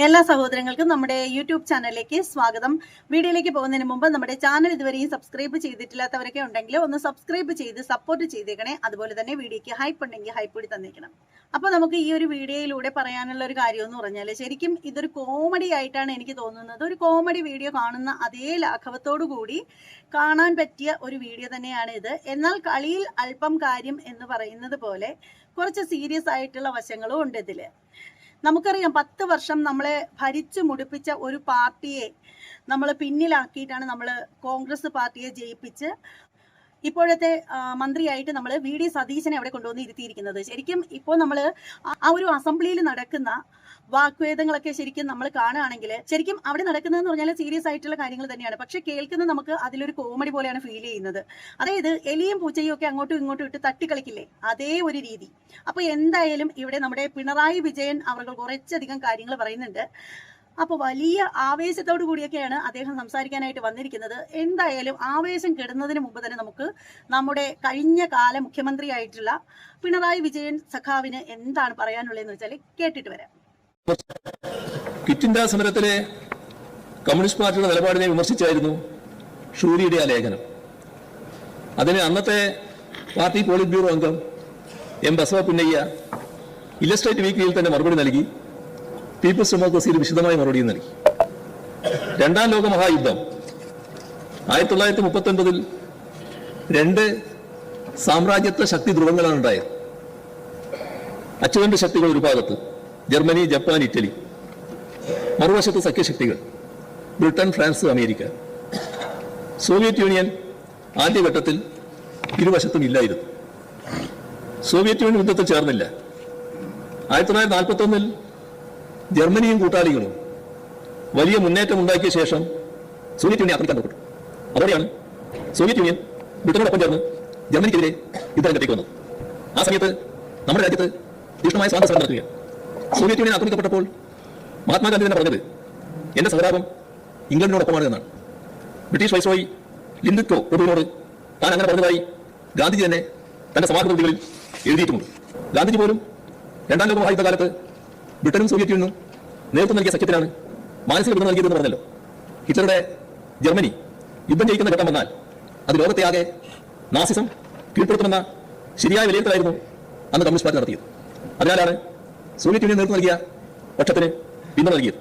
എല്ലാ സഹോദരങ്ങൾക്കും നമ്മുടെ യൂട്യൂബ് ചാനലിലേക്ക് സ്വാഗതം. വീഡിയോയിലേക്ക് പോകുന്നതിന് മുമ്പ് നമ്മുടെ ചാനൽ ഇതുവരെയും സബ്സ്ക്രൈബ് ചെയ്തിട്ടില്ലാത്തവരൊക്കെ ഉണ്ടെങ്കിൽ ഒന്ന് സബ്സ്ക്രൈബ് ചെയ്ത് സപ്പോർട്ട് ചെയ്തേക്കണേ. അതുപോലെ തന്നെ വീഡിയോയ്ക്ക് ഹൈപ്പ് ഉണ്ടെങ്കിൽ ഹൈപ്പ് കൂടി തന്നേക്കണം. അപ്പോൾ നമുക്ക് ഈ ഒരു വീഡിയോയിലൂടെ പറയാനുള്ള ഒരു കാര്യം എന്ന് പറഞ്ഞാൽ, ശരിക്കും ഇതൊരു കോമഡി ആയിട്ടാണ് എനിക്ക് തോന്നുന്നത്. ഒരു കോമഡി വീഡിയോ കാണുന്ന അതേ ലാഘവത്തോടു കൂടി കാണാൻ പറ്റിയ ഒരു വീഡിയോ തന്നെയാണ് ഇത്. എന്നാൽ കളിയിൽ അല്പം കാര്യം എന്ന് പറയുന്നത് പോലെ കുറച്ച് സീരിയസ് ആയിട്ടുള്ള വശങ്ങളും ഉണ്ട് ഇതിൽ. നമുക്കറിയാം, 10 വർഷം നമ്മളെ ഭരിച്ചു മുടിപ്പിച്ച ഒരു പാർട്ടിയെ നമ്മൾ പിന്നിലാക്കിയിട്ടാണ് നമ്മൾ കോൺഗ്രസ് പാർട്ടിയെ ജയിപ്പിച്ച് ഇപ്പോഴത്തെ മന്ത്രിയായിട്ട് നമ്മൾ VD സതീശനെ അവിടെ കൊണ്ടുവന്ന് ഇരുത്തിയിരിക്കുന്നത്. ശരിക്കും ഇപ്പോൾ നമ്മൾ ആ ഒരു അസംബ്ലിയിൽ നടക്കുന്ന വാഗ്വേദങ്ങളൊക്കെ ശരിക്കും നമ്മൾ കാണുകയാണെങ്കിൽ ശരിക്കും അവിടെ നടക്കുന്നതെന്ന് പറഞ്ഞാൽ സീരിയസ് ആയിട്ടുള്ള കാര്യങ്ങൾ തന്നെയാണ്. പക്ഷെ കേൾക്കുന്നത് നമുക്ക് അതിലൊരു കോമഡി പോലെയാണ് ഫീൽ ചെയ്യുന്നത്. അതായത് എലിയും പൂച്ചയും ഒക്കെ അങ്ങോട്ടും ഇങ്ങോട്ടും ഇട്ട് തട്ടിക്കളിക്കില്ലേ, അതേ ഒരു രീതി. അപ്പോൾ എന്തായാലും ഇവിടെ നമ്മുടെ പിണറായി വിജയൻ അവർ കുറച്ചധികം കാര്യങ്ങൾ പറയുന്നുണ്ട്. അപ്പോൾ വലിയ ആവേശത്തോടു കൂടിയൊക്കെയാണ് അദ്ദേഹം സംസാരിക്കാനായിട്ട് വന്നിരിക്കുന്നത്. എന്തായാലും ആവേശം കെടുന്നതിന് മുമ്പ് തന്നെ നമുക്ക് നമ്മുടെ കഴിഞ്ഞ കാല മുഖ്യമന്ത്രിയായിട്ടുള്ള പിണറായി വിജയൻ സഖാവിന് എന്താണ് പറയാനുള്ളതെന്ന് വെച്ചാൽ കേട്ടിട്ട് വരാം. ക്വിറ്റ് ഇന്ത്യ സമരത്തിലെ കമ്മ്യൂണിസ്റ്റ് പാർട്ടിയുടെ നിലപാടിനെ വിമർശിച്ചായിരുന്നു ഷൂരിയുടെ ആ ലേഖനം. അതിന് അന്നത്തെ പാർട്ടി പോളിറ്റ് ബ്യൂറോ അംഗം ബസവ പുന്നയ്യ ഇല്ലസ്ട്രേറ്റ് വീക്കിലിയിൽ തന്നെ മറുപടി നൽകി. പീപ്പിൾസ് ഡെമോക്രസിയിൽ വിശദമായ മറുപടി നൽകി. രണ്ടാം ലോക മഹായുദ്ധം 1939 2 സാമ്രാജ്യത്വ ശക്തി ധ്രുവങ്ങളാണ് ഉണ്ടായത്. അച്ചുതണ്ട് ശക്തികൾ ഒരു ഭാഗത്ത്, ജർമ്മനി, ജപ്പാൻ, ഇറ്റലി; മറുവശത്ത് സഖ്യശക്തികൾ Britain, France, America. Soviet Union ആദ്യഘട്ടത്തിൽ ഇരുവശത്തും ഇല്ലായിരുന്നു. സോവിയറ്റ് യൂണിയൻ യുദ്ധത്തിൽ ചേർന്നില്ല. 1941 ജർമ്മനിയും കൂട്ടാളികളും വലിയ മുന്നേറ്റം ഉണ്ടാക്കിയ ശേഷം സോവിയറ്റ് യൂണിയൻ ആക്രമിക്കാൻ പുറപ്പെട്ടു. അതോടെയാണ് സോവിയറ്റ് യൂണിയൻ ബ്രിട്ടനോടൊപ്പം ചേർന്ന് ജർമ്മനിക്കെതിരെ യുദ്ധരംഗത്തേക്ക് വന്നത്. ആ സമയത്ത് നമ്മുടെ രാജ്യത്ത് തീക്ഷ്ണമായ സ്വാതന്ത്ര്യ സമരം നടത്തുകയാണ്. സോവിയറ്റ് യൂണിയൻ ആക്രമിക്കപ്പെട്ടപ്പോൾ മഹാത്മാഗാന്ധി തന്നെ പറഞ്ഞത് എന്റെ സഹതാപം ഇംഗ്ലണ്ടിനോടൊപ്പമാണ് എന്നാണ്. ബ്രിട്ടീഷ് വൈസ്രോയി ലിൻലിത്ഗോ പ്രഭുവിനോട് താൻ അങ്ങനെ പറഞ്ഞതായി ഗാന്ധിജി തന്നെ തന്റെ സമാഹൃതികളിൽ എഴുതിയിട്ടുമുണ്ട്. ഗാന്ധിജി പോലും രണ്ടാം ലോക മഹായുദ്ധകാലത്ത് ബ്രിട്ടനും സോവിയറ്റ് യൂണിയനും നേതൃത്വം നൽകിയ സഖ്യത്തിനാണ് മാനസിക പിന്തുണ നൽകിയതെന്ന് പറഞ്ഞല്ലോ. ഹിറ്റ്ലറുടെ ജർമ്മനി യുദ്ധം ജയിക്കുന്ന ഘട്ടം വന്നാൽ അത് ലോകത്തെ ആകെ നാസിസം കീഴ്പ്പെടുത്തുമെന്ന ശരിയായ വിലയിരുത്തലായിരുന്നു അന്ന് കമ്മ്യൂണിസ്റ്റ് പാർട്ടി നടത്തിയത്. അതിനാലാണ് സോവിയറ്റ് യൂണിയൻ നേതൃത്വം നൽകിയ പക്ഷത്തിന് പിന്തുണ നൽകിയത്.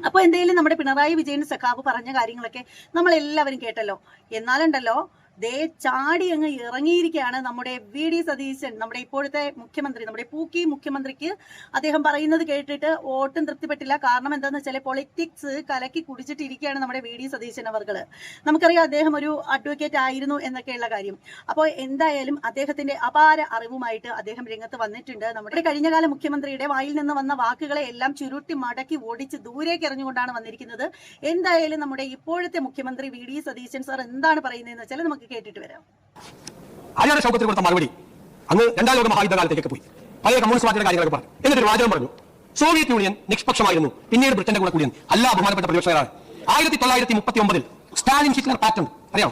അപ്പോൾ എന്തായാലും നമ്മുടെ പിണറായി വിജയൻ സഖാവ് പറഞ്ഞ കാര്യങ്ങളൊക്കെ നമ്മൾ എല്ലാവരും കേട്ടല്ലോ. എന്നാലുണ്ടല്ലോ, ദേ ചാടി അങ്ങ് ഇറങ്ങിയിരിക്കുകയാണ് നമ്മുടെ VD സതീശൻ, നമ്മുടെ ഇപ്പോഴത്തെ മുഖ്യമന്ത്രി, നമ്മുടെ പൂക്കി മുഖ്യമന്ത്രിക്ക്. അദ്ദേഹം പറയുന്നത് കേട്ടിട്ട് ഒട്ടും തൃപ്തിപ്പെട്ടില്ല. കാരണം എന്താണെന്ന് വെച്ചാൽ പൊളിറ്റിക്സ് കലക്കി കുടിച്ചിട്ടിരിക്കുകയാണ് നമ്മുടെ VD സതീശൻ അവർ. നമുക്കറിയാം അദ്ദേഹം ഒരു അഡ്വക്കേറ്റ് ആയിരുന്നു എന്നൊക്കെയുള്ള കാര്യം. അപ്പോൾ എന്തായാലും അദ്ദേഹത്തിന്റെ അപാര അറിവുമായിട്ട് അദ്ദേഹം രംഗത്ത് വന്നിട്ടുണ്ട്. നമ്മുടെ കഴിഞ്ഞകാല മുഖ്യമന്ത്രിയുടെ വായിൽ നിന്ന് വന്ന വാക്കുകളെ എല്ലാം ചുരുട്ടി മടക്കി ഓടിച്ച് ദൂരേക്ക് എറിഞ്ഞുകൊണ്ടാണ് വന്നിരിക്കുന്നത്. എന്തായാലും നമ്മുടെ ഇപ്പോഴത്തെ മുഖ്യമന്ത്രി VD സതീശൻ സാർ എന്താണ് പറയുന്നതെന്ന് വെച്ചാൽ നമുക്ക് കേട്ടിട്ട് വരാം. അയാളുടെ ശൗക്കത്തിന് കൊടുത്ത മറുപടി അന്ന് രണ്ടാം ലോക മഹായുദ്ധകാലത്തേക്ക് പോയി പഴയ കമ്മ്യൂണിസ്റ്റ് പാർട്ടിയുടെ കാര്യങ്ങളൊക്കെ പറഞ്ഞു. എന്നിട്ട് വാചകം പറഞ്ഞു, സോവിയറ്റ് യൂണിയൻ നിഷ്പക്ഷമായിരുന്നു, പിന്നീട് ബ്രിട്ടന്റെ കൂടെ കൂടിയാണ്. അല്ല ബഹുമാനപ്പെട്ട പ്രതിപക്ഷ 1939 സ്റ്റാലിൻ ഹിറ്റ്ലർ പാറ്റേൺ അറിയാം.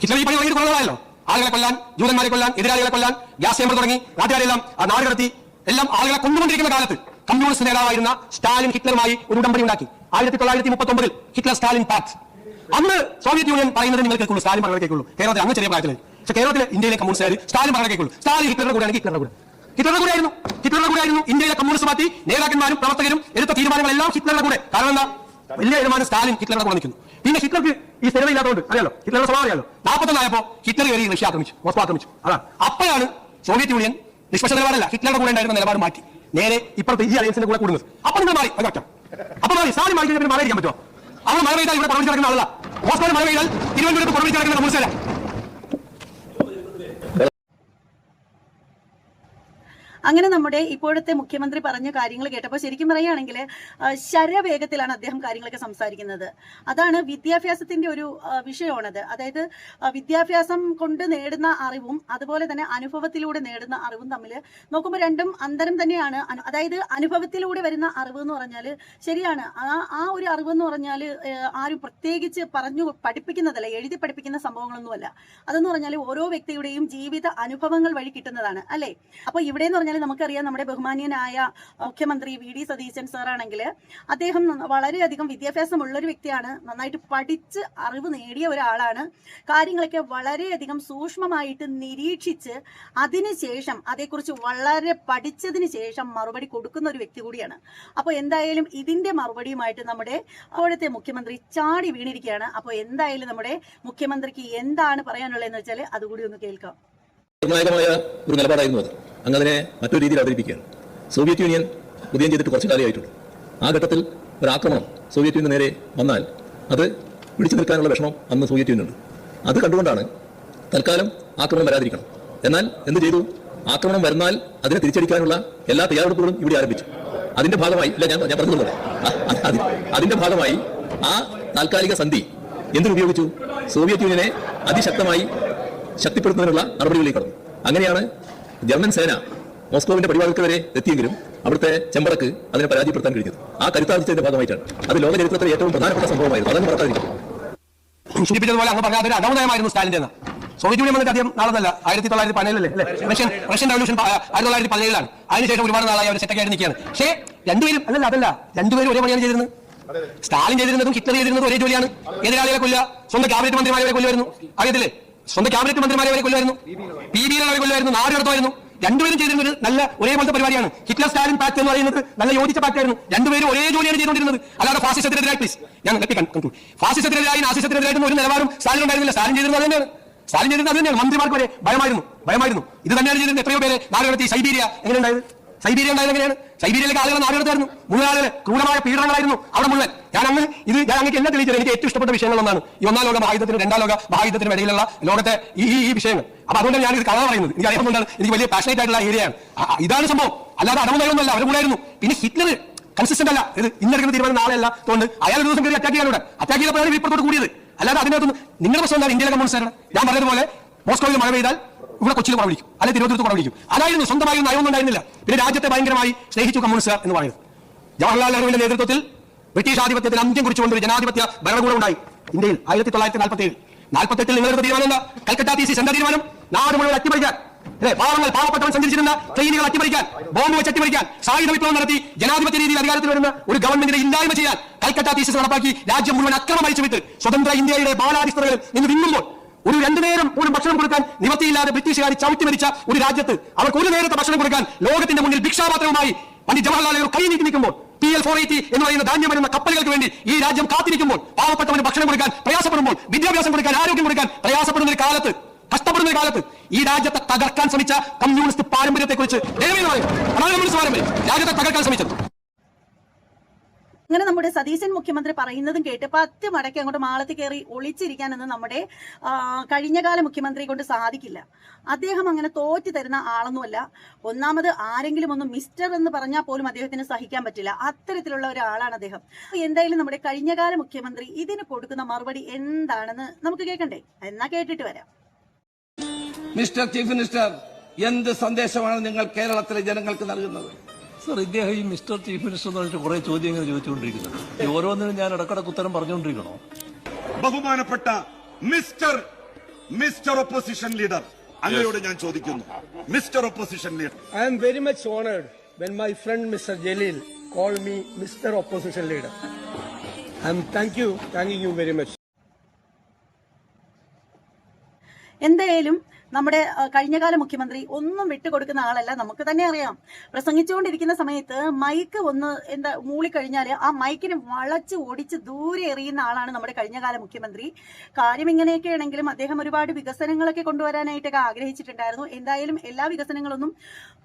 ഹിറ്റ്ലർ ഈ പണി തുടങ്ങിയിട്ട് കൊള്ളാമല്ലോ. ആളുകളെ കൊല്ലാൻ, ജൂതന്മാരെ കൊല്ലാൻ, എതിരാളികളെ കൊല്ലാൻ, ഗ്യാസ് ചേമ്പർ തുടങ്ങി നാട്ടുകാരെല്ലാം നാട് കടത്തി എല്ലാം ആളുകളെ കൊണ്ടുകൊണ്ടിരിക്കുന്ന കാലത്ത് കമ്മ്യൂണിസ്റ്റ് നേതാവായിരുന്ന സ്റ്റാലിൻ ഹിറ്റ്ലറുമായി ഒരു ഉടമ്പടി ഉണ്ടാക്കി. 1939 ഹിറ്റ്ലർ സ്റ്റാലിൻ പാക്ട്. അന്ന് സോവിയറ്റ് യൂണിയൻ പറയുന്നത് നിങ്ങൾ കേൾക്കുള്ളൂ, സ്റ്റാലിൻ പറഞ്ഞത് കേൾക്കുള്ളൂ. കേരളത്തിൽ അങ്ങ് ചെറിയ പ്രായത്തിൽ, പക്ഷേ കേരളത്തിലെ ഇന്ത്യയിലെ കമ്മ്യൂണിസ്റ്റുകാർ സ്റ്റാലിൻ പറഞ്ഞത് കേൾക്കുള്ളൂ. സ്റ്റാലിൻ ഹിറ്റ്ലറുടെ കൂടെയാണെങ്കിൽ ഹിറ്റ്ലറുടെ കൂടെയായിരുന്നു ഇന്ത്യയിലെ കമ്മ്യൂണിസ്റ്റ് പാർട്ടി നേതാക്കന്മാരും പ്രവർത്തകരും എടുത്ത തീരുമാനങ്ങളെല്ലാം ഹിറ്റ്ലറുടെ കൂടെ. കാരണം എന്താ, വലിയ തീരുമാനം സ്റ്റാലിൻ ഹിറ്റ്ലറുടെ കൂടെ നിൽക്കുന്നു. പിന്നെ ഹിറ്റ്ലർക്ക് ഈ സ്ഥിരതയില്ലാത്തതുകൊണ്ട് അറിയാലോ, ഹിറ്റ്ലറുടെ സ്വഭാവം അറിയാലോ. 41 ആയപ്പോൾ ഹിറ്റ്ലർ കയറി റഷ്യ ആക്രമിച്ചു, മോസ്കോ ആക്രമിച്ചു. അതാണ് അപ്പോഴാണ് സോവിയറ്റ് യൂണിയൻ നിഷ്പക്ഷ നിലപാടല്ല, ഹിറ്റ്ലറുടെ കൂടെ ഉണ്ടായിരുന്ന നിലപാട് മാറ്റി നേരെ ഇപ്പോഴത്തെ ഈ അലയൻസിന്റെ കൂടെ കൂടുന്നത്. അപ്പോൾ നിങ്ങൾ മാറി, അത് അപ്പൊ മാറി. സ്റ്റാലിൻ മാറി കഴിഞ്ഞാൽ മഴ ഇരിക്കാൻ പറ്റുമോ? അവർ മഴ പെയ്താൽ ഇവിടെ പ്രവർത്തിച്ച് നടക്കുന്ന ആളല്ല. മോസ്കോയിൽ മഴ പെയ്താൽ തിരുവനന്തപുരത്ത് പ്രവർത്തിച്ച് നടക്കുന്ന കമ്മ്യൂണിസ്റ്റല്ല. അങ്ങനെ നമ്മുടെ ഇപ്പോഴത്തെ മുഖ്യമന്ത്രി പറഞ്ഞ കാര്യങ്ങൾ കേട്ടപ്പോൾ ശരിക്കും പറയുകയാണെങ്കിൽ ശരവേഗത്തിലാണ് അദ്ദേഹം കാര്യങ്ങളൊക്കെ സംസാരിക്കുന്നത്. അതാണ് വിദ്യാഭ്യാസത്തിന്റെ ഒരു വിഷയമാണത്. അതായത് വിദ്യാഭ്യാസം കൊണ്ട് നേടുന്ന അറിവും അതുപോലെ തന്നെ അനുഭവത്തിലൂടെ നേടുന്ന അറിവും തമ്മിൽ നോക്കുമ്പോൾ രണ്ടും അന്തരം തന്നെയാണ്. അതായത് അനുഭവത്തിലൂടെ വരുന്ന അറിവ് എന്ന് പറഞ്ഞാൽ ശരിയാണ്, ആ ഒരു അറിവ് എന്ന് പറഞ്ഞാൽ ആരും പ്രത്യേകിച്ച് പറഞ്ഞു പഠിപ്പിക്കുന്നതല്ല, എഴുതി പഠിപ്പിക്കുന്ന സംഭവങ്ങളൊന്നുമല്ല. അതെന്ന് പറഞ്ഞാൽ ഓരോ വ്യക്തിയുടെയും ജീവിത അനുഭവങ്ങൾ വഴി കിട്ടുന്നതാണ്, അല്ലേ? അപ്പോൾ ഇവിടെ എന്ന് പറഞ്ഞാൽ നമുക്കറിയാം, നമ്മുടെ ബഹുമാന്യനായ മുഖ്യമന്ത്രി വി ഡി സതീശൻ സാറാണെങ്കിൽ അദ്ദേഹം വളരെയധികം വിദ്യാഭ്യാസമുള്ള ഒരു വ്യക്തിയാണ്. നന്നായിട്ട് പഠിച്ച് അറിവ് നേടിയ ഒരാളാണ്. കാര്യങ്ങളൊക്കെ വളരെയധികം സൂക്ഷ്മമായിട്ട് നിരീക്ഷിച്ച് അതിനുശേഷം അതേക്കുറിച്ച് വളരെ പഠിച്ചതിന് ശേഷം മറുപടി കൊടുക്കുന്ന ഒരു വ്യക്തി കൂടിയാണ്. അപ്പോൾ എന്തായാലും ഇതിന്റെ മറുപടിയുമായിട്ട് നമ്മുടെ അപ്പോഴത്തെ മുഖ്യമന്ത്രി ചാടി വീണിരിക്കുകയാണ്. അപ്പോൾ എന്തായാലും നമ്മുടെ മുഖ്യമന്ത്രിക്ക് എന്താണ് പറയാനുള്ളതെന്ന് വെച്ചാൽ അതുകൂടി ഒന്ന് കേൾക്കാം. നിർണായകമായ ഒരു നിലപാടായിരുന്നു അത്. അങ്ങനെ മറ്റൊരു രീതിയിൽ അവതരിപ്പിക്കുകയാണ്. സോവിയറ്റ് യൂണിയൻ ഉദയം ചെയ്തിട്ട് കുറച്ച് കാലമായിട്ടുണ്ട്. ആ ഘട്ടത്തിൽ ഒരു ആക്രമണം സോവിയറ്റ് യൂണിയന് നേരെ വന്നാൽ അത് പിടിച്ചു നിൽക്കാനുള്ള വിഷമം അന്ന് സോവിയറ്റ് യൂണിയനുണ്ട്. അത് കണ്ടുകൊണ്ടാണ് തൽക്കാലം ആക്രമണം വരാതിരിക്കണം. എന്നാൽ എന്ത് ചെയ്തു? ആക്രമണം വരുന്നാൽ അതിനെ തിരിച്ചടിക്കാനുള്ള എല്ലാ തയ്യാറെടുപ്പുകളും ഇവിടെ ആരംഭിച്ചു. അതിന്റെ ഭാഗമായി ഞാൻ പറഞ്ഞിരുന്നത് അതിന്റെ ഭാഗമായി ആ താൽക്കാലിക സന്ധി എന്തിനുപയോഗിച്ചു? സോവിയറ്റ് യൂണിയനെ അതിശക്തമായി ശക്തിപ്പെടുത്തുന്നതിനുള്ള നടപടികളിലേക്ക് കടന്നു. അങ്ങനെയാണ് ജർമ്മൻ സേന മോസ്കോവിന്റെ പടിവാതിൽക്കൽ വരെ എത്തിയെങ്കിലും അവിടുത്തെ ചെമ്പടക്ക് അതിനെ പരാജയപ്പെടുത്താൻ കഴിഞ്ഞത്. ആ കരുത്താർജിച്ചതിന്റെ ഭാഗമായിട്ടാണ്. അത് ലോക ചരിത്രത്തിലെ ഏറ്റവും പ്രധാനപ്പെട്ട സംഭവമായിരുന്നു. അതങ്ങ് മറക്കാതിരിക്കും. സൂചിപ്പിച്ചതുപോലെ അങ്ങ് പറഞ്ഞാൽ അതൊരു അനൗദയമായിരുന്നു സ്റ്റാലിന്റെ. സോവിയറ്റ് യൂണിയൻ വന്നിട്ട് അധികം നാളെന്നല്ല, 1917 റഷ്യൻ റവല്യൂഷൻ 1917 അതിനുശേഷം ഒരുപാട് നാളായി അവർ സെറ്റൊക്കെയായിട്ട് നിൽക്കുകയാണ്. പക്ഷേ രണ്ടുപേരും ഒരേ പണിയാണ് ചെയ്തിരുന്നത്. സ്റ്റാലിൻ ചെയ്തിരുന്നതും ഹിറ്റ്ലർ ചെയ്തിരുന്നതും ഒരേ ജോലിയാണ്. എതിരാളികളെ കൊല്ലുക, സ്വന്തം ക്യാബിനറ്റ് മന്ത്രിമാരെ വരെ കൊല്ലുമായിരുന്നു. അറിയത്തില്ലേ? സ്വന്തം ക്യാബിനറ്റ് മന്ത്രിമാരെ വരെ കൊല്ലുമായിരുന്നു, PBL വരെ കൊല്ലുമായിരുന്നു, നാട് കടത്തുമായിരുന്നു. രണ്ടുപേരും ചെയ്തിരുന്നത് നല്ല ഒരേപോലത്തെ പരിപാടിയാണ്. ഹിറ്റ്ലർ സ്റ്റാലിൻ പാക്ട് എന്ന് പറയുന്നത് നല്ല യോജിച്ച പാക്ടായിരുന്നു. രണ്ടുപേരും ഒരേ ജോലിയാണ് ചെയ്തുകൊണ്ടിരുന്നത്. അല്ലാതെ ഫാസിസത്തിനെതിരായി ഫാസിസത്തിനെതിരായി നാസിസത്തിനെതിരായിട്ടും ഒരു നിലവാരം സ്റ്റാലിൻ ഉണ്ടായിരുന്നില്ല. സ്റ്റാലിൻ ചെയ്തിരുന്നത് തന്നെയാണ്. മന്ത്രിമാർക്ക് വരെ ഭയമായിരുന്നു. ഇത് തന്നെയാണ് ചെയ്തിരുന്നത്. എത്രയോ പേര് നാട് കടത്തി. സൈബീരിയ എങ്ങനെ ഉണ്ടായത്? സൈബീരിയ ഉണ്ടായത് എങ്ങനെയാണ്? സൈബീരിയയിലേക്ക് ആളുകൾ നാട് കടത്തായിരുന്നു. മുഴുവൻ ആളുകളെ ക്രൂരമായ പീഡനങ്ങളായിരുന്നു അവിടെ മുഴുവൻ. ഞാൻ അങ്ങ് എല്ലാം തെളിയിച്ചത് എനിക്ക് ഏറ്റവും ഇഷ്ടപ്പെട്ട വിഷയങ്ങളൊന്നാണ് ഈ ഒന്നാം ലോക മഹായുദ്ധത്തിനും രണ്ടാം ലോക മഹായുദ്ധത്തിനും ഇടയിലുള്ള ലോകത്തെ ഈ വിഷയങ്ങൾ. അപ്പൊ അതുകൊണ്ട് ഞാൻ ഇത് കഥ പറയുന്നത് എനിക്ക് അറിയാവുന്നതാണ്. എനിക്ക് വലിയ പാഷനേറ്റ് ആയിട്ടുള്ള ഏരിയയാണ്. ഇതാണ് സംഭവം. അല്ലാതെ അടവുന്നതൊന്നുമല്ല. അവർ കൂടെ ആയിരുന്നു. പിന്നെ ഹിറ്റ്ലർ കൺസിസ്റ്റന്റ് അല്ല. ഇത് ഇന്നെടുക്കുന്ന തീരുമാനം നാളെ അല്ല. അതുകൊണ്ട് അയാൾ ഒരു ദിവസം കയറി അറ്റാക്ക് ചെയ്യാനൂടെ. അറ്റാക്ക് ചെയ്തപ്പോഴാണ് ഇപ്പുറത്തോട്ട് കൂടിയത്. അല്ലാതെ അതിനകത്തൊന്നും നിങ്ങളുടെ പ്രശ്നം എന്താണ്? ഇന്ത്യയിലെ കമ്മ്യൂണിസ്റ്റാണ്. ഞാൻ പറഞ്ഞതുപോലെ മോസ്കോയിൽ മഴ പെയ്താൽ ഇവിടെ കൊച്ചിയിൽ പണം പിടിക്കും, അല്ലെങ്കിൽ തിരുവനന്തപുരത്ത് പണം പിടിക്കും. അതായിരുന്നു. സ്വന്തമായി നയമൊന്നും ഉണ്ടായിരുന്നില്ല. പിന്നെ രാജ്യത്തെ ഭയങ്കരമായി സ്നേഹിച്ചു കമ്മ്യൂണിസ്റ്റുകാർ എന്ന് പറയുന്നത്. ജവഹർലാൽ നെഹ്റുവിന്റെ നേതൃത്വത്തിൽ ബ്രിട്ടീഷ് ആധിപത്യത്തിന് അന്ത്യം കുറിച്ചുകൊണ്ട് ഒരു ജനാധിപത്യ ഭരണകൂടം ഉണ്ടായി ഇന്ത്യയിൽ 1947. നിങ്ങളെടുത്ത തീരുമാനം എന്താ? കൽക്കട്ട തീസിസ് എന്താ തീരുമാനം? നാട് മുഴുവൻ അട്ടിമറിക്കാൻ, പാവപ്പെട്ടവൻ സഞ്ചരിച്ചിരുന്ന ട്രെയിനുകൾ അട്ടിമറിക്കാൻ, ബോംബ് വെച്ച് അട്ടിമറിക്കാൻ, സായുധ വിപ്ലവം നടത്തി ജനാധിപത്യ രീതിയിൽ അധികാരത്തിൽ വരുന്ന ഒരു ഗവൺമെന്റിനെ ഇല്ലായ്മ ചെയ്യാൻ കൽക്കട്ട തീസിസ് നടപ്പാക്കി രാജ്യം മുഴുവൻ അക്രമം അഴിച്ചുവിട്ട് സ്വതന്ത്ര ഇന്ത്യയുടെ ബാലാടിസ്ഥാനങ്ങളിൽ നിന്ന് വിങ്ങുമ്പോൾ ഒരു 2 നേരം പോലും ഭക്ഷണം കൊടുക്കാൻ നിവൃത്തിയില്ലാതെ ബ്രിട്ടീഷുകാർ ചവിട്ടി മരിച്ച ഒരു രാജ്യത്ത് അവർക്ക് ഒരു നേരത്തെ ഭക്ഷണം കൊടുക്കാൻ ലോകത്തിന്റെ മുന്നിൽ ഭിക്ഷാപാത്രവുമായി പണ്ഡിറ്റ് ജവഹർലാൽ നെഹ്റു കൈ നീക്കി നിൽക്കുമ്പോൾ, PL-480 എന്ന് പറയുന്ന ധാന്യം വരുന്ന കപ്പലുകൾക്ക് വേണ്ടി ഈ രാജ്യം കാത്തിരിക്കുമ്പോൾ, പാവപ്പെട്ടവന് ഭക്ഷണം കൊടുക്കാൻ പ്രയാസപ്പെടുമ്പോൾ, വിദ്യാഭ്യാസം കൊടുക്കാൻ, ആരോഗ്യം കൊടുക്കാൻ പ്രയാസപ്പെടുന്ന ഒരു കാലത്ത്, കഷ്ടപ്പെടുന്ന കാലത്ത് ഈ രാജ്യത്തെ തകർക്കാൻ ശ്രമിച്ച കമ്മ്യൂണിസ്റ്റ് പാരമ്പര്യത്തെക്കുറിച്ച് രാജ്യത്തെ തകർക്കാൻ ശ്രമിച്ചത്. അങ്ങനെ നമ്മുടെ സതീശൻ മുഖ്യമന്ത്രി പറയുന്നതും കേട്ട് 10 മടക്കി അങ്ങോട്ട് മാളത്തിൽ കയറി ഒളിച്ചിരിക്കാനൊന്നും നമ്മുടെ കഴിഞ്ഞകാല മുഖ്യമന്ത്രിയെ കൊണ്ട് സാധിക്കില്ല. അദ്ദേഹം അങ്ങനെ തോറ്റു തരുന്ന ആളൊന്നുമല്ല. ഒന്നാമത് ആരെങ്കിലും ഒന്ന് മിസ്റ്റർ എന്ന് പറഞ്ഞാൽ പോലും അദ്ദേഹത്തിന് സഹിക്കാൻ പറ്റില്ല. അത്തരത്തിലുള്ള ഒരാളാണ് അദ്ദേഹം. എന്തായാലും നമ്മുടെ കഴിഞ്ഞകാല മുഖ്യമന്ത്രി ഇതിന് കൊടുക്കുന്ന മറുപടി എന്താണെന്ന് നമുക്ക് കേൾക്കണ്ടേ? എന്നാ കേട്ടിട്ട് വരാം. മിസ്റ്റർ ചീഫ് മിനിസ്റ്റർ, എന്ത് സന്ദേശമാണ് നിങ്ങൾ കേരളത്തിലെ ജനങ്ങൾക്ക് നൽകുന്നത്? സർ, ഇദ്ദേഹം ഈ മിസ്റ്റർ ചീഫ് മിനിസ്റ്റർ എന്ന് പറഞ്ഞിട്ട് കുറെ ചോദ്യങ്ങൾ ചോദിച്ചുകൊണ്ടിരിക്കുന്നത്. ഈ ഓരോന്നിനും ഞാൻ ഇടക്കിടക്ക് ഉത്തരം പറഞ്ഞുകൊണ്ടിരിക്കണോ? ബഹുമാനപ്പെട്ട മിസ്റ്റർ ഒപ്പോസിഷൻ ലീഡർ, അങ്ങയോട് ഞാൻ ചോദിക്കുന്നു. Mister opposition leader, I am very much honored when my friend Mr. Jalil called me Mr. Opposition Leader. Thanking you very much. എന്തായാലും നമ്മുടെ കഴിഞ്ഞകാല മുഖ്യമന്ത്രി ഒന്നും വിട്ടുകൊടുക്കുന്ന ആളല്ല. നമുക്ക് തന്നെ അറിയാം. പ്രസംഗിച്ചുകൊണ്ടിരിക്കുന്ന സമയത്ത് മൈക്ക് ഒന്ന് മൂളിക്കഴിഞ്ഞാൽ ആ മൈക്കിനെ വളച്ച് ഓടിച്ച് ദൂരെ എറിയുന്ന ആളാണ് നമ്മുടെ കഴിഞ്ഞകാല മുഖ്യമന്ത്രി. കാര്യം ഇങ്ങനെയൊക്കെ ആണെങ്കിലും അദ്ദേഹം ഒരുപാട് വികസനങ്ങളൊക്കെ കൊണ്ടുവരാനായിട്ടൊക്കെ ആഗ്രഹിച്ചിട്ടുണ്ടായിരുന്നു. എന്തായാലും എല്ലാ വികസനങ്ങളൊന്നും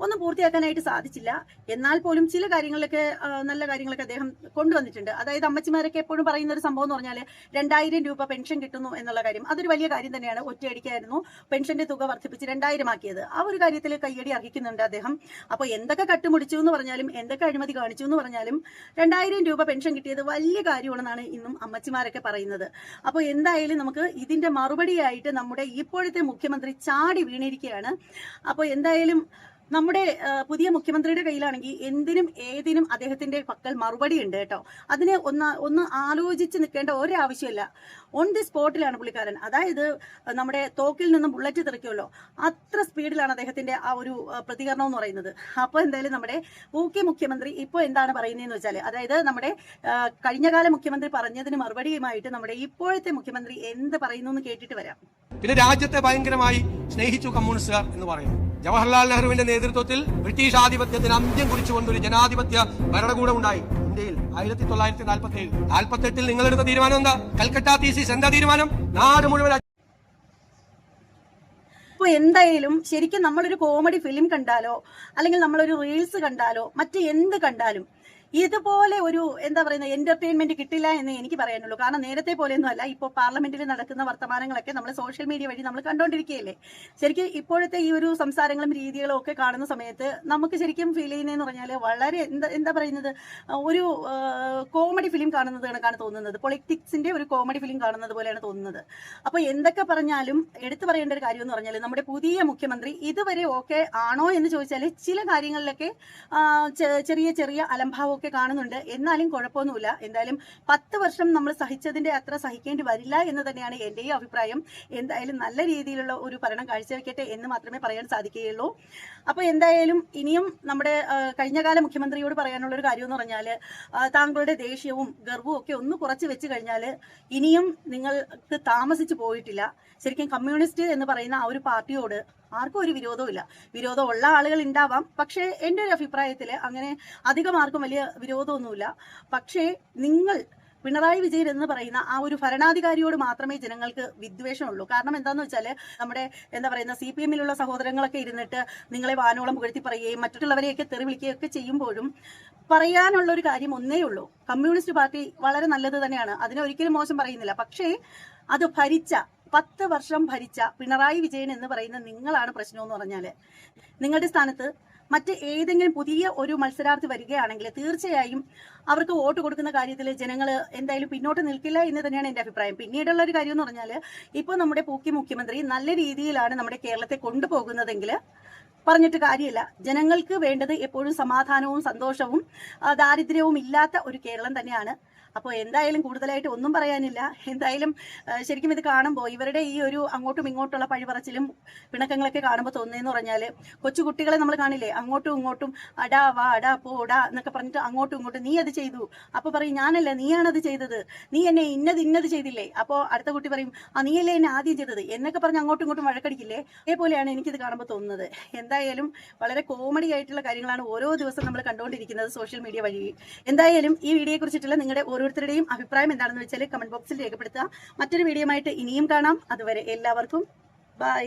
ഒന്നും പൂർത്തിയാക്കാനായിട്ട് സാധിച്ചില്ല. എന്നാൽ പോലും ചില കാര്യങ്ങളിലൊക്കെ നല്ല കാര്യങ്ങളൊക്കെ അദ്ദേഹം കൊണ്ടുവന്നിട്ടുണ്ട്. അതായത് അമ്മച്ചിമാരൊക്കെ എപ്പോഴും പറയുന്ന ഒരു സംഭവം എന്ന് പറഞ്ഞാൽ 2000 രൂപ പെൻഷൻ കിട്ടുന്നു എന്നുള്ള കാര്യം. അതൊരു വലിയ കാര്യം തന്നെയാണ്. ഒറ്റയടിക്കായിരുന്നു പെൻഷന്റെ തുക വർദ്ധിപ്പിച്ച് 2000 ആക്കിയത്. ആ ഒരു കാര്യത്തിൽ കയ്യടി അർഹിക്കുന്നുണ്ട് അദ്ദേഹം. അപ്പോൾ എന്തൊക്കെ കട്ടുമുടിച്ചു എന്ന് പറഞ്ഞാലും, എന്തൊക്കെ അഴിമതി കാണിച്ചു എന്ന് പറഞ്ഞാലും 2000 രൂപ പെൻഷൻ കിട്ടിയത് വലിയ കാര്യമാണെന്നാണ് ഇന്നും അമ്മച്ചിമാരൊക്കെ പറയുന്നത്. അപ്പോൾ എന്തായാലും നമുക്ക് ഇതിന്റെ മറുപടിയായിട്ട് നമ്മുടെ ഇപ്പോഴത്തെ മുഖ്യമന്ത്രി ചാടി വീണിരിക്കുകയാണ്. അപ്പോൾ എന്തായാലും നമ്മുടെ പുതിയ മുഖ്യമന്ത്രിയുടെ കയ്യിലാണെങ്കിൽ എന്തിനും ഏതിനും അദ്ദേഹത്തിന്റെ പക്കൽ മറുപടി ഉണ്ട് കേട്ടോ. അതിനെ ഒന്ന് ആലോചിച്ച് നിൽക്കേണ്ട ഒരാവശ്യമില്ല. ഓൺ ദി സ്പോട്ടിലാണ് പുള്ളിക്കാരൻ. അതായത് നമ്മുടെ തോക്കിൽ നിന്നും ബുള്ളറ്റ് തെറിക്കുമല്ലോ, അത്ര സ്പീഡിലാണ് അദ്ദേഹത്തിന്റെ ആ ഒരു പ്രതികരണം എന്ന് പറയുന്നത്. അപ്പോൾ എന്തായാലും നമ്മുടെ മുഖ്യമന്ത്രി ഇപ്പോൾ എന്താണ് പറയുന്നതെന്ന് വെച്ചാൽ, അതായത് നമ്മുടെ കഴിഞ്ഞകാല മുഖ്യമന്ത്രി പറഞ്ഞതിന് മറുപടിയുമായിട്ട് നമ്മുടെ ഇപ്പോഴത്തെ മുഖ്യമന്ത്രി എന്ത് പറയുന്നു എന്ന് കേട്ടിട്ട് വരാം. പിന്നെ രാജ്യത്തെ ഭയങ്കരമായി സ്നേഹിച്ചു കമ്മ്യൂണിസ്റ്റുകാർ എന്ന് പറയുന്നു. ജവഹർലാൽ നെഹ്റുവിന്റെ നേതൃത്വത്തിൽ ബ്രിട്ടീഷ് ആധിപത്യത്തിന് അന്ത്യം കുറിച്ചുകൊണ്ടൊരു ജനാധിപത്യ ഭരണകൂടം ഉണ്ടായി ഇന്ത്യയിൽ 1947. 48 നിങ്ങളെടുത്ത തീരുമാനം എന്താ? കൽക്കട്ട തീസിസ് എന്താ തീരുമാനം? നാട് മുഴുവൻ. അപ്പോൾ എന്തായാലും ശരിക്കും നമ്മളൊരു കോമഡി ഫിലിം കണ്ടാലോ അല്ലെങ്കിൽ നമ്മളൊരു റീൽസ് കണ്ടാലോ മറ്റ് എന്ത് കണ്ടാലും ഇതുപോലെ ഒരു എന്താ പറയുന്ന എന്റർടൈൻമെന്റ് കിട്ടില്ല എന്ന് എനിക്ക് പറയാനുള്ളൂ. കാരണം നേരത്തെ പോലെയൊന്നും അല്ല. ഇപ്പോൾ പാർലമെന്റിൽ നടക്കുന്ന വർത്തമാനങ്ങളൊക്കെ നമ്മൾ സോഷ്യൽ മീഡിയ വഴി നമ്മൾ കണ്ടുകൊണ്ടിരിക്കുകയല്ലേ. ശരിക്കും ഇപ്പോഴത്തെ ഈ ഒരു സംസാരങ്ങളും രീതികളും ഒക്കെ കാണുന്ന സമയത്ത് നമുക്ക് ശരിക്കും ഫീൽ ചെയ്യുന്നതെന്ന് പറഞ്ഞാൽ വളരെ എന്താ പറയുന്നത്, ഒരു കോമഡി ഫിലിം കാണുന്നത് കണക്കാണ് തോന്നുന്നത്. പൊളിറ്റിക്സിന്റെ ഒരു കോമഡി ഫിലിം കാണുന്നത് പോലെയാണ് തോന്നുന്നത്. അപ്പോൾ എന്തൊക്കെ പറഞ്ഞാലും എടുത്തു പറയേണ്ട ഒരു കാര്യം എന്ന് പറഞ്ഞാൽ നമ്മുടെ പുതിയ മുഖ്യമന്ത്രി ഇതുവരെ ഓക്കെ ആണോ എന്ന് ചോദിച്ചാൽ ചില കാര്യങ്ങളിലൊക്കെ ചെറിയ ചെറിയ അലംഭാവം കാണുന്നുണ്ട്. എന്നാലും കുഴപ്പമൊന്നുമില്ല. എന്തായാലും 10 വർഷം നമ്മൾ സഹിച്ചതിന്റെ അത്ര സഹിക്കേണ്ടി വരില്ല എന്ന് തന്നെയാണ് എന്റെയും അഭിപ്രായം. എന്തായാലും നല്ല രീതിയിലുള്ള ഒരു ഭരണം കാഴ്ചവെക്കട്ടെ എന്ന് മാത്രമേ പറയാൻ സാധിക്കുകയുള്ളൂ. അപ്പൊ എന്തായാലും ഇനിയും നമ്മുടെ കഴിഞ്ഞകാല മുഖ്യമന്ത്രിയോട് പറയാനുള്ള ഒരു കാര്യം എന്ന് പറഞ്ഞാൽ, താങ്കളുടെ ദേഷ്യവും ഗർവവും ഒക്കെ ഒന്ന് കുറച്ച് വെച്ച് കഴിഞ്ഞാൽ ഇനിയും നിങ്ങൾക്ക് താമസിച്ചു പോയിട്ടില്ല. ശരിക്കും കമ്മ്യൂണിസ്റ്റ് എന്ന് പറയുന്ന ആ ഒരു പാർട്ടിയോട് ആർക്കും ഒരു വിരോധമില്ല. വിരോധമുള്ള ആളുകൾ ഉണ്ടാവാം, പക്ഷേ എൻ്റെ ഒരു അഭിപ്രായത്തിൽ അങ്ങനെ അധികം ആർക്കും വലിയ വിരോധമൊന്നുമില്ല. പക്ഷേ നിങ്ങൾ പിണറായി വിജയൻ എന്ന് പറയുന്ന ആ ഒരു ഭരണാധികാരിയോട് മാത്രമേ ജനങ്ങൾക്ക് വിദ്വേഷമുള്ളൂ. കാരണം എന്താന്ന് വെച്ചാൽ നമ്മുടെ എന്താ പറയുന്ന CPM-ലുള്ള സഹോദരങ്ങളൊക്കെ ഇരുന്നിട്ട് നിങ്ങളെ വാനോളം പുകഴ്ത്തി പറയുകയും മറ്റുള്ളവരെയൊക്കെ തെറി വിളിക്കുകയും ഒക്കെ ചെയ്യുമ്പോഴും പറയാനുള്ള ഒരു കാര്യം ഒന്നേ ഉള്ളൂ. കമ്മ്യൂണിസ്റ്റ് പാർട്ടി വളരെ നല്ലത് തന്നെയാണ്, അതിനെ ഒരിക്കലും മോശം പറയുന്നില്ല. പക്ഷേ അത് 10 വർഷം ഭരിച്ച പിണറായി വിജയൻ എന്ന് പറയുന്ന നിങ്ങളാണ് പ്രശ്നമെന്ന് പറഞ്ഞാൽ, നിങ്ങളുടെ സ്ഥാനത്ത് മറ്റ് ഏതെങ്കിലും പുതിയ ഒരു മത്സരാർത്ഥി വരികയാണെങ്കിൽ തീർച്ചയായും അവർക്ക് വോട്ട് കൊടുക്കുന്ന കാര്യത്തിൽ ജനങ്ങൾ എന്തായാലും പിന്നോട്ട് നിൽക്കില്ല എന്ന് തന്നെയാണ് എൻ്റെ അഭിപ്രായം. പിന്നീടുള്ള ഒരു കാര്യം എന്ന് പറഞ്ഞാൽ, ഇപ്പോൾ നമ്മുടെ മുഖ്യമന്ത്രി നല്ല രീതിയിലാണ് നമ്മുടെ കേരളത്തെ കൊണ്ടുപോകുന്നതെങ്കിൽ പറഞ്ഞിട്ട് കാര്യമില്ല. ജനങ്ങൾക്ക് വേണ്ടത് എപ്പോഴും സമാധാനവും സന്തോഷവും ദാരിദ്ര്യവും ഇല്ലാത്ത ഒരു കേരളം തന്നെയാണ്. അപ്പോൾ എന്തായാലും കൂടുതലായിട്ട് ഒന്നും പറയാനില്ല. എന്തായാലും ശരിക്കും ഇത് കാണുമ്പോൾ ഇവരുടെ ഈ ഒരു അങ്ങോട്ടും ഇങ്ങോട്ടുള്ള പഴിപറച്ചിലും പിണക്കങ്ങളൊക്കെ കാണുമ്പോൾ തോന്നുന്നതെന്ന് പറഞ്ഞാൽ, കൊച്ചുകുട്ടികളെ നമ്മൾ കാണില്ലേ, അങ്ങോട്ടും ഇങ്ങോട്ടും അടാ വാ അടാ പോടാ എന്നൊക്കെ പറഞ്ഞിട്ട് അങ്ങോട്ടും ഇങ്ങോട്ടും നീ അത് ചെയ്തു, അപ്പോൾ പറയും ഞാനല്ല നീയാണത് ചെയ്തത്, നീ എന്നെ ഇന്നത് ചെയ്തില്ലേ, അപ്പോൾ അടുത്ത കുട്ടി പറയും നീയല്ലേ എന്നെ ആദ്യം ചെയ്തത് എന്നൊക്കെ പറഞ്ഞ് അങ്ങോട്ടും ഇങ്ങോട്ടും വഴക്കടിക്കില്ലേ. അതേപോലെയാണ് എനിക്കിത് കാണുമ്പോൾ തോന്നുന്നത്. എന്തായാലും വളരെ കോമഡി ആയിട്ടുള്ള കാര്യങ്ങളാണ് ഓരോ ദിവസം നമ്മൾ കണ്ടുകൊണ്ടിരിക്കുന്നത് സോഷ്യൽ മീഡിയ വഴി. എന്തായാലും ഈ വീഡിയോയെ കുറിച്ചിട്ടുള്ള നിങ്ങളുടെ ഓരോരുത്തരുടെയും അഭിപ്രായം എന്താണെന്ന് വെച്ചാൽ കമന്റ് ബോക്സിൽ രേഖപ്പെടുത്തുക. മറ്റൊരു വീഡിയോ ആയിട്ട് ഇനിയും കാണാം. അതുവരെ എല്ലാവർക്കും ബൈ.